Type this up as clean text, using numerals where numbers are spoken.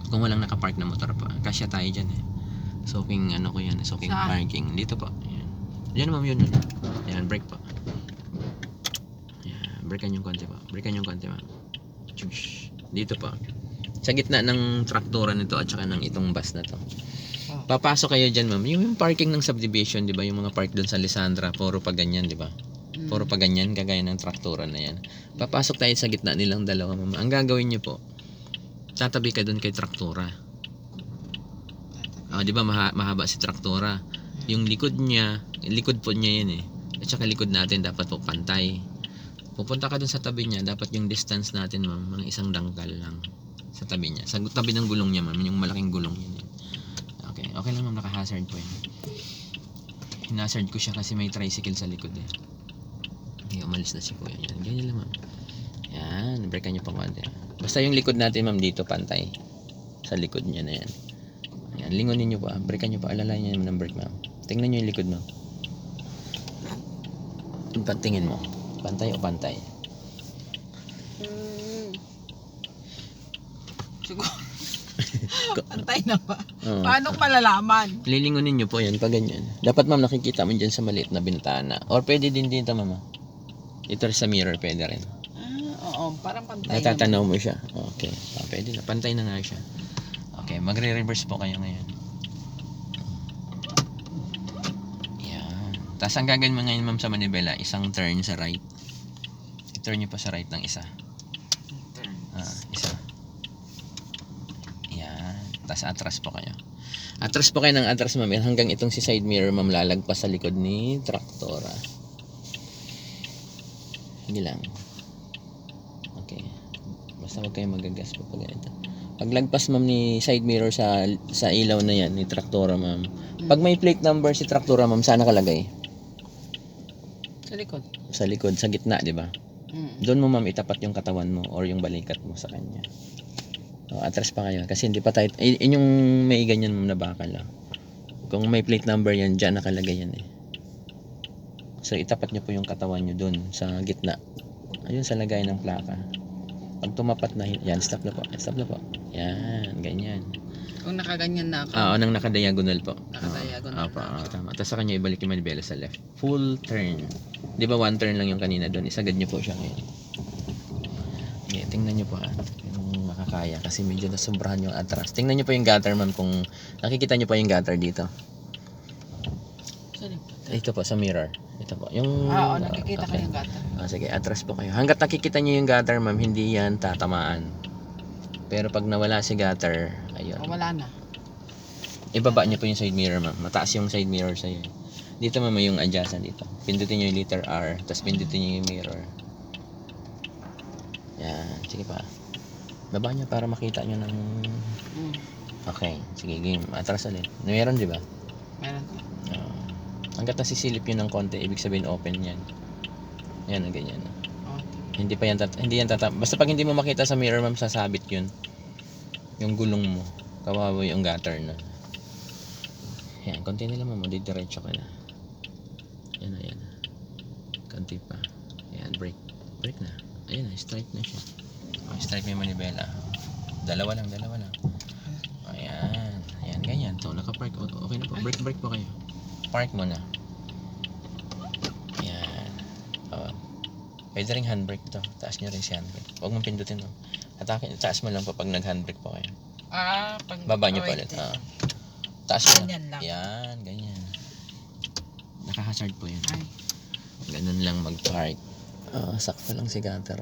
Kung walang nakapark na motor pa, kasya tayo dyan eh. Soaking ano ko yan, soaking parking. Dito po. Ayan. Yan ma'am, yun. Ayan, brake po. Ayan, brakean yung konti po. Brakean yung konti ma'am. Dito po. Sa gitna ng traktora nito at saka ng itong bus na to. Papasok kayo dyan ma'am. Yung parking ng subdivision, di ba? Yung mga park doon sa Lisandra, puro pa ganyan, di ba? Puro pa ganyan, kagaya ng traktora na yan. Papasok tayo sa gitna nilang dalawa ma'am. Ang gagawin nyo po, tatabi ka doon kay traktora. Di ba mahaba si traktora. Yung likod niya, likod po niya yan eh. At saka likod natin dapat po pantay. Pupunta ka doon sa tabi niya, dapat yung distance natin ma'am, mga isang dangkal lang sa tabi niya. Sa tabi ng gulong niya ma'am, yung malaking gulong niya. Okay lang ma'am, naka-hazard po yan. Hinazard ko siya kasi may tricycle sa likod eh. Umalis na si kuya. Yan, ganyan lang ma'am. Yan, breakan niyo pa konti. Basta yung likod natin ma'am dito pantay. Sa likod niya na yan. Yan, lingonin niyo pa. Breakan niyo pa. Alalayan niyo naman ng brake ma'am. Tingnan niyo yung likod ma'am. Tingin mo. Pantay o pantay? Siguro. Pantay na ba? Paano malalaman? Lilingunin nyo po yan pag ganyan. Dapat ma'am nakikita mo dyan sa maliit na bintana. Or pwede din dito mama. Ito sa mirror pwede rin. Oo, parang pantay. Natatanaw mo siya. Okay. Pwede na. Pantay na nga siya. Okay. Magre-reverse po kayo ngayon. Yan. Tapos ang gagawin mo ngayon ma'am sa manibela, isang turn sa right. I-turn nyo pa sa right ng isa. Isa. Tapos atras po kayo. Atras po kayo ng atras ma'am. Hanggang itong si side mirror ma'am lalagpas sa likod ni traktora. Hindi lang. Okay. Basta huwag kayo magagas po pag ganito. Paglagpas ma'am ni side mirror sa ilaw na yan ni traktora ma'am. Pag may plate number si traktora ma'am, saan nakalagay? Sa likod. Sa likod, sa gitna, di ba? Doon mo ma'am itapat yung katawan mo or yung balikat mo sa kanya. Atras pa kayo kasi hindi pa tayo yung may ganyan mo na bakal kung may plate number yan dyan nakalagay yan eh. So itapat nyo po yung katawan nyo dun sa gitna, ayun sa lagay ng plaka. Pag tumapat na yan, stop na po yan, ganyan. Kung nakaganyan na ako nang nakadiagonal po. Nakadiagonal tama. Tapos sa kanya ibalik yung manibela sa left, full turn. Di ba one turn lang yung kanina dun, isagad nyo po siya ngayon. Okay, tingnan nyo po makakaya kasi medyo nasobrahan yung atras. Tingnan nyo po yung gutter ma'am kung nakikita nyo po yung gutter dito. Ito po sa mirror. Ito po. Yung nakikita ko yung gutter. Sige, atras po kayo. Hanggat nakikita nyo yung gutter ma'am, hindi yan tatamaan. Pero pag nawala si gutter, ayun. Wala na. Ibaba nyo po yung side mirror ma'am. Mataas yung side mirror sa'yo. Dito ma'am yung adjustan dito. Pindutin nyo yung letter R, tapos pindutin nyo yung mirror. Yan, sige pa. Baba niya para makita nyo ng... Okay, sige game. Atras ulit. Meron di ba? Meron. Hanggat nasisilip nyo ng konti, ibig sabihin open yan. Yan, ganyan. Hindi pa yan basta pag hindi mo makita sa mirror ma'am, sasabit yun. Yung gulong mo. Kawawa yung gutter na. Yan, konti nila ma'am. Didiretso ka na. Yan. Konti pa. Yan, brake na. Ayan na, strike na siya. Strike mo yung manibela. Dalawa lang. Ayan, ganyan. So, naka-park. Okay na po. Brake po kayo. Park mo na. Ayan. Pwede rin handbrake to. Taas nyo rin si handbrake. Huwag mong pindutin to. Taas mo lang po pag nag-handbrake po kayo. Baba nyo pa ulit. Taas mo lang. Yan, ganyan. Naka-hazard po yun. Ganun lang mag-park. Sakto lang si gutter.